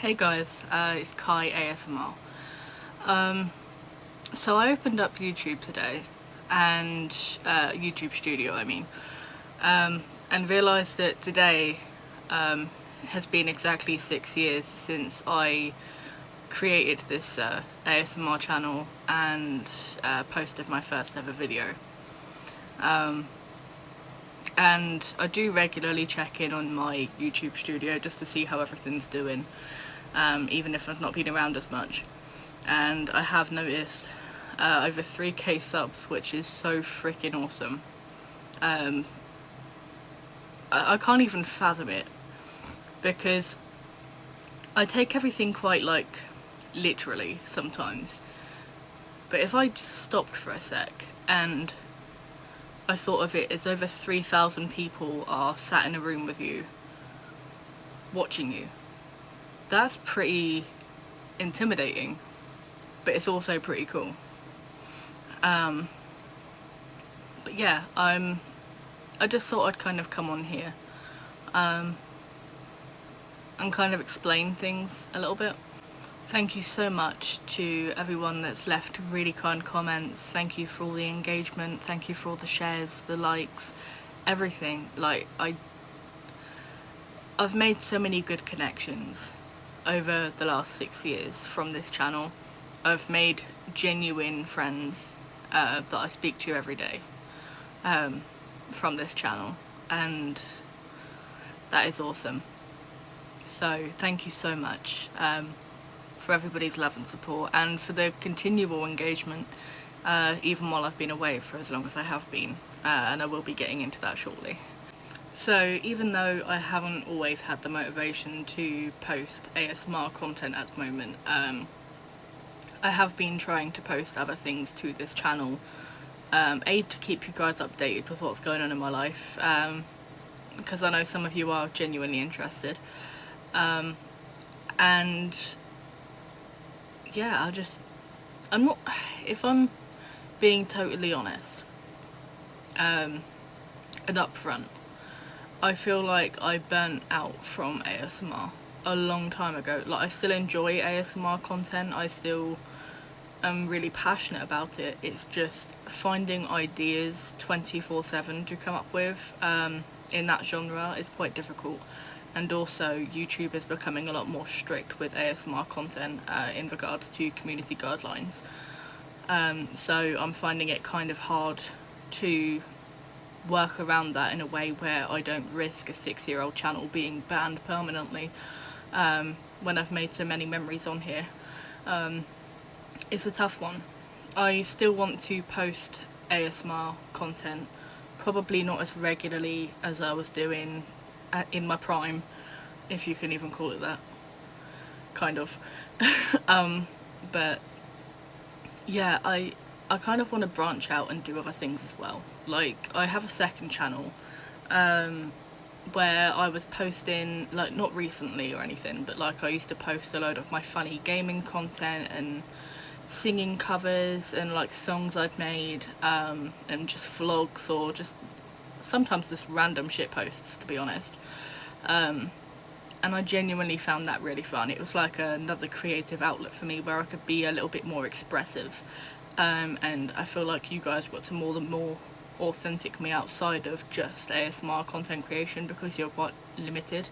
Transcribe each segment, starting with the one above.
Hey guys, it's Kai ASMR. So I opened up YouTube today, and YouTube Studio I mean, and realised that today has been exactly 6 years since I created this ASMR channel and posted my first ever video. And I do regularly check in on my YouTube Studio just to see how everything's doing, even if I've not been around as much. And I have noticed over 3k subs, which is so freaking awesome. I can't even fathom it, because I take everything quite literally sometimes. But if I just stopped for a sec and I thought of it as over 3,000 people are sat in a room with you, watching you, that's pretty intimidating, but it's also pretty cool. But yeah, I just thought I'd kind of come on here and kind of explain things a little bit. Thank you so much to everyone that's left really kind comments. Thank you for all the engagement. Thank you for all the shares, the likes, everything. I've made so many good connections over the last 6 years from this channel. I've made genuine friends that I speak to every day from this channel, and that is awesome. So thank you so much for everybody's love and support, and for the continual engagement even while I've been away for as long as I have been, and I will be getting into that shortly. So even though I haven't always had the motivation to post ASMR content at the moment, I have been trying to post other things to this channel, to keep you guys updated with what's going on in my life, because I know some of you are genuinely interested. And yeah, I'm not, if I'm being totally honest and upfront, I feel like I burnt out from ASMR a long time ago. I still enjoy ASMR content, I still am really passionate about it. It's just finding ideas 24/7 to come up with in that genre is quite difficult. And also YouTube is becoming a lot more strict with ASMR content in regards to community guidelines. So I'm finding it kind of hard to work around that in a way where I don't risk a 6-year-old channel being banned permanently when I've made so many memories on here. It's a tough one. I still want to post ASMR content, probably not as regularly as I was doing in my prime, if you can even call it that, kind of. But yeah, I kind of want to branch out and do other things as well. I have a second channel where I was posting, not recently or anything, but I used to post a load of my funny gaming content and singing covers and songs I'd made, and just vlogs, or just sometimes just random shit posts, to be honest. And I genuinely found that really fun. It was like another creative outlet for me where I could be a little bit more expressive, and I feel like you guys got to more authentic me outside of just ASMR content creation, because you're quite limited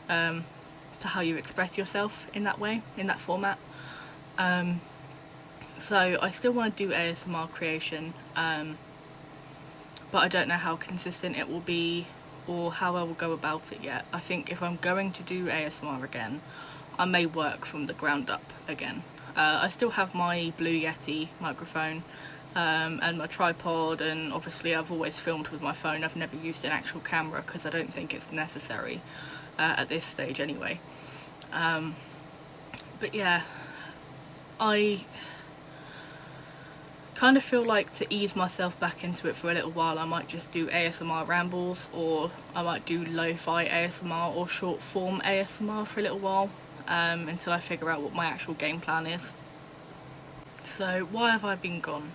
to how you express yourself in that way, in that format. So I still want to do ASMR creation, but I don't know how consistent it will be or how I will go about it yet. I think if I'm going to do ASMR again, I may work from the ground up again. I still have my Blue Yeti microphone and my tripod, and obviously I've always filmed with my phone. I've never used an actual camera because I don't think it's necessary at this stage anyway. But yeah, I kind of feel like to ease myself back into it for a little while, I might just do ASMR rambles, or I might do lo-fi ASMR or short form ASMR for a little while, until I figure out what my actual game plan is. So why have I been gone?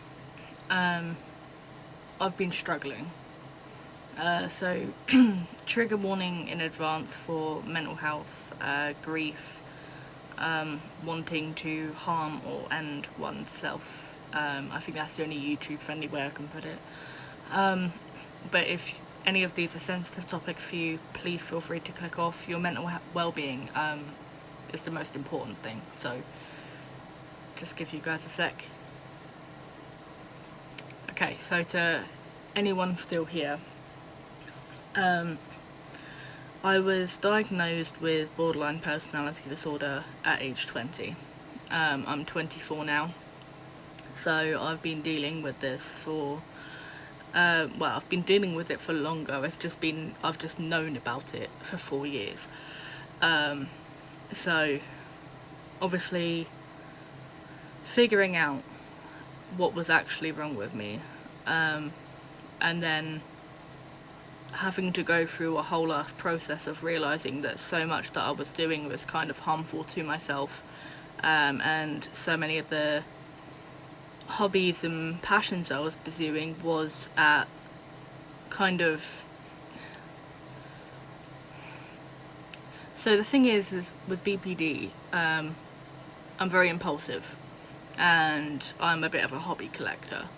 I've been struggling. So trigger warning in advance for mental health, grief, wanting to harm or end oneself. I think that's the only YouTube friendly way I can put it. But if any of these are sensitive topics for you, please feel free to click off. Your mental well-being is the most important thing, so just give you guys a sec. Okay, so to anyone still here, I was diagnosed with borderline personality disorder at age 20. I'm 24 now, so I've been dealing with this for, I've been dealing with it for longer. I've just known about it for 4 years. So obviously figuring out what was actually wrong with me, and then having to go through a whole ass process of realising that so much that I was doing was kind of harmful to myself, and so many of the hobbies and passions I was pursuing was at kind of... So the thing is with BPD, I'm very impulsive, and I'm a bit of a hobby collector.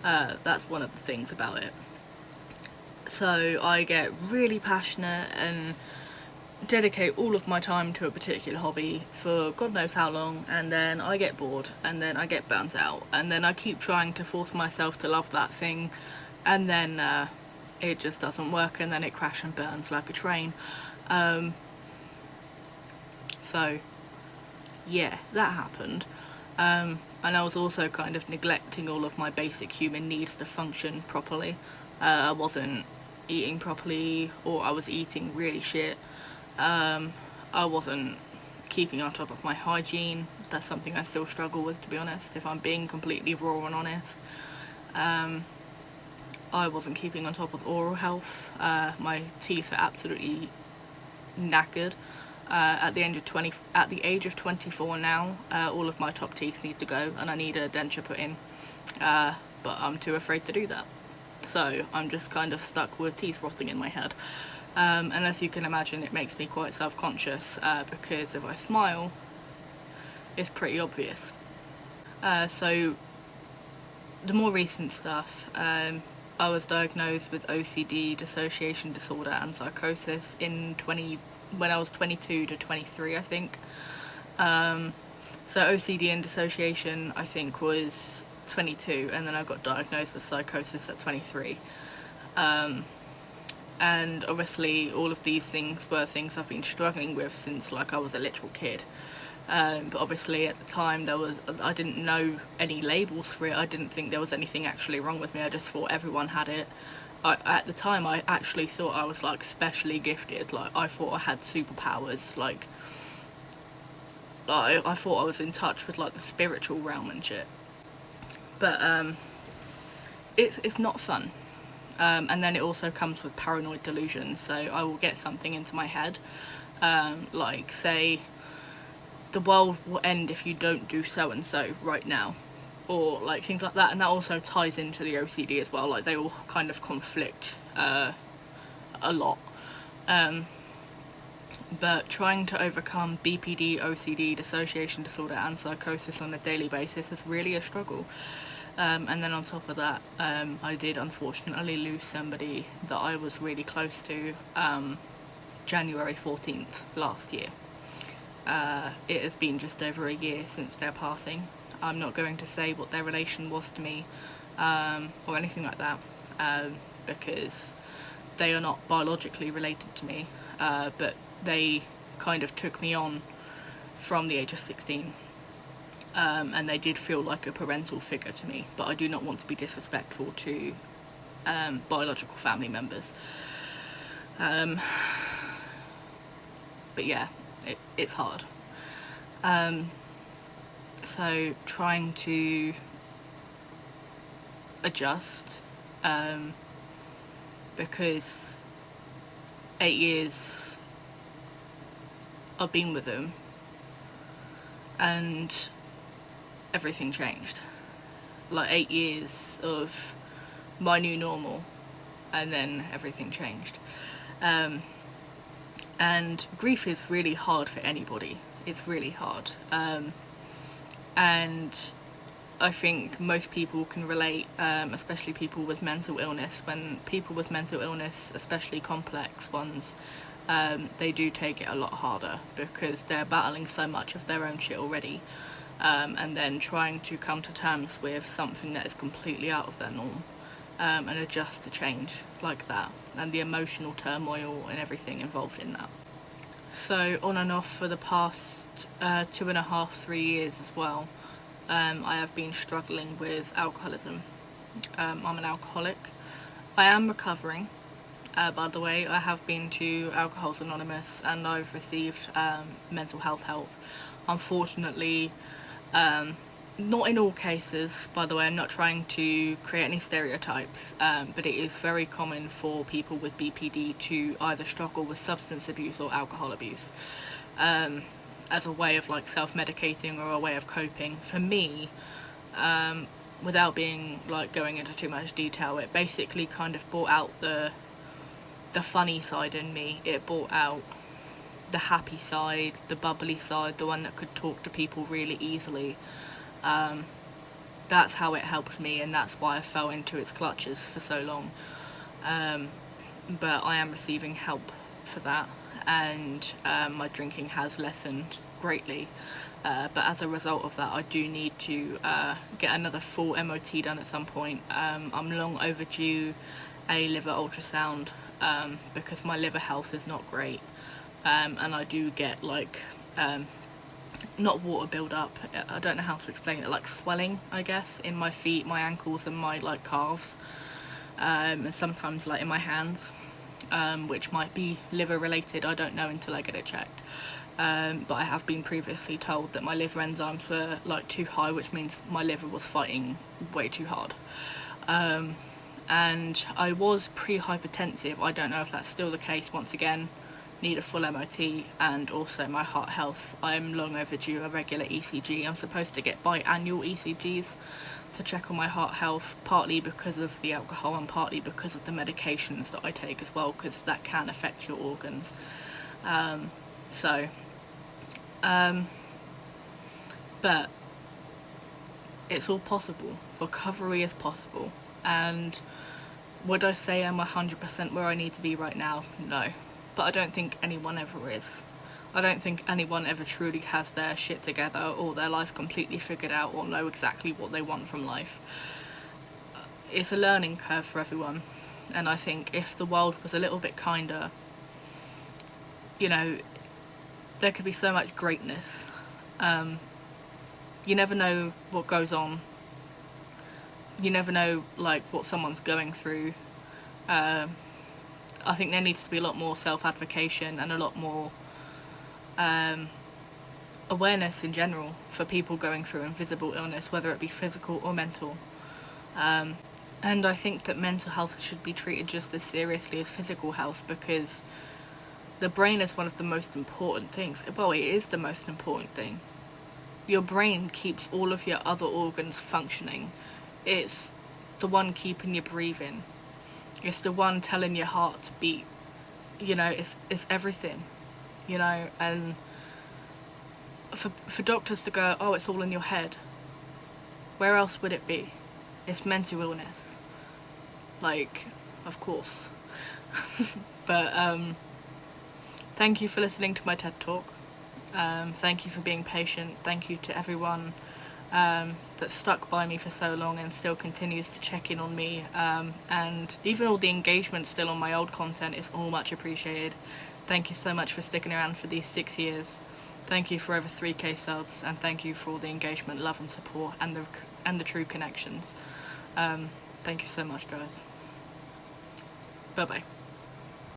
That's one of the things about it. So I get really passionate and dedicate all of my time to a particular hobby for God knows how long, and then I get bored, and then I get burnt out, and then I keep trying to force myself to love that thing, and then it just doesn't work, and then it crashes and burns like a train. So yeah, that happened. And I was also kind of neglecting all of my basic human needs to function properly. I wasn't eating properly, or I was eating really shit. I wasn't keeping on top of my hygiene. That's something I still struggle with, to be honest, if I'm being completely raw and honest. I wasn't keeping on top of oral health. My teeth are absolutely knackered. At the age of 24 now, all of my top teeth need to go, and I need a denture put in. But I'm too afraid to do that. So I'm just kind of stuck with teeth rotting in my head. And as you can imagine, it makes me quite self-conscious, because if I smile, it's pretty obvious. So the more recent stuff, I was diagnosed with OCD, dissociation disorder, and psychosis when I was 22 to 23, I think. So OCD and dissociation, I think, was 22, and then I got diagnosed with psychosis at 23. And obviously all of these things were things I've been struggling with since like I was a literal kid. But obviously at the time I didn't know any labels for it. I didn't think there was anything actually wrong with me. I just thought everyone had it. At the time I actually thought I was like specially gifted. Like I thought I had superpowers. Like I thought I was in touch with like the spiritual realm and shit. But it's not fun. And then it also comes with paranoid delusions. So I will get something into my head, like say the world will end if you don't do so and so right now, or like things like that. And that also ties into the OCD as well. Like they all kind of conflict a lot. But trying to overcome BPD, OCD, dissociation disorder and psychosis on a daily basis is really a struggle. And then on top of that, I did unfortunately lose somebody that I was really close to January 14th last year. It has been just over a year since their passing. I'm not going to say what their relation was to me or anything like that, because they are not biologically related to me, but they kind of took me on from the age of 16. And they did feel like a parental figure to me, but I do not want to be disrespectful to biological family members. But yeah, it's hard. So trying to adjust, because 8 years I've been with them and everything changed. Like 8 years of my new normal, and then everything changed. And grief is really hard for anybody. It's really hard. And I think most people can relate, especially people with mental illness. When people with mental illness, especially complex ones, they do take it a lot harder because they're battling so much of their own shit already, and then trying to come to terms with something that is completely out of their norm, and adjust to change like that, and the emotional turmoil and everything involved in that. So on and off for the past 2.5, 3 years as well, I have been struggling with alcoholism. I'm an alcoholic. I am recovering. By the way, I have been to Alcoholics Anonymous and I've received mental health help. Unfortunately, not in all cases, by the way, I'm not trying to create any stereotypes, but it is very common for people with BPD to either struggle with substance abuse or alcohol abuse, as a way of like self-medicating or a way of coping. For me, without being like going into too much detail, it basically kind of brought out the funny side in me. It brought out the happy side, the bubbly side, the one that could talk to people really easily. That's how it helped me, and that's why I fell into its clutches for so long. But I am receiving help for that, and my drinking has lessened greatly. But as a result of that, I do need to get another full MOT done at some point. I'm long overdue a liver ultrasound, because my liver health is not great, and I do get like not water build up, I don't know how to explain it, like swelling, I guess, in my feet, my ankles and my like calves, and sometimes like in my hands, which might be liver related. I don't know until I get it checked, but I have been previously told that my liver enzymes were like too high, which means my liver was fighting way too hard. And I was pre-hypertensive. I don't know if that's still the case. Once again, need a full MOT, and also my heart health. I'm long overdue a regular ECG. I'm supposed to get biannual ECGs to check on my heart health, partly because of the alcohol and partly because of the medications that I take as well, because that can affect your organs. But it's all possible. Recovery is possible. And would I say I'm 100% where I need to be right now? No. But I don't think anyone ever is. I don't think anyone ever truly has their shit together or their life completely figured out or know exactly what they want from life. It's a learning curve for everyone. And I think if the world was a little bit kinder, you know, there could be so much greatness. You never know what goes on. You never know like what someone's going through. I think there needs to be a lot more self-advocation and a lot more awareness in general for people going through invisible illness, whether it be physical or mental. And I think that mental health should be treated just as seriously as physical health, because the brain is one of the most important things. Well, it is the most important thing. Your brain keeps all of your other organs functioning. It's the one keeping you breathing. It's the one telling your heart to beat. You know, it's everything. You know, and for doctors to go, oh, it's all in your head. Where else would it be? It's mental illness. Like, of course. But thank you for listening to my TED Talk. Thank you for being patient. Thank you to everyone that stuck by me for so long and still continues to check in on me, and even all the engagement still on my old content is all much appreciated. Thank you so much for sticking around for these 6 years. Thank you for over 3k subs, and thank you for all the engagement, love and support, and the true connections. Thank you so much, guys. Bye bye.